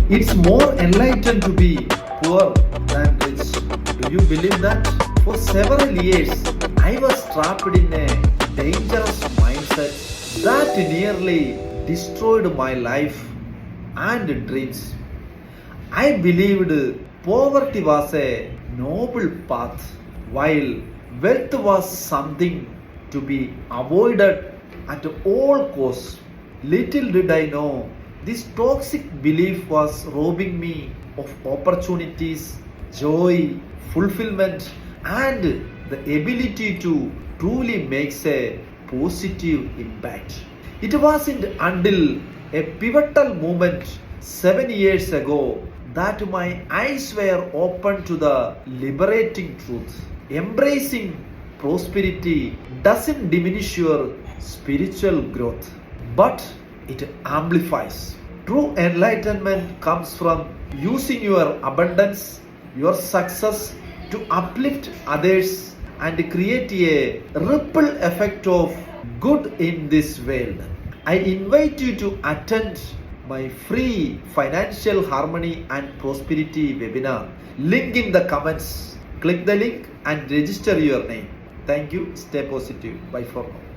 It's more enlightened to be poor than rich. Do you believe that? For several years, I was trapped in a dangerous mindset that nearly destroyed my life and dreams. I believed poverty was a noble path, while wealth was something to be avoided at all costs. Little did I know this toxic belief was robbing me of opportunities, joy, fulfillment, and the ability to truly make a positive impact. It wasn't until a pivotal moment 7 years ago that my eyes were opened to the liberating truth. Embracing prosperity doesn't diminish your spiritual growth, but it amplifies. True enlightenment comes from using your abundance, your success to uplift others and create a ripple effect of good in this world. I invite you to attend my free financial harmony and prosperity webinar. Link in the comments. Click the link and register your name. Thank you. Stay positive. Bye for now.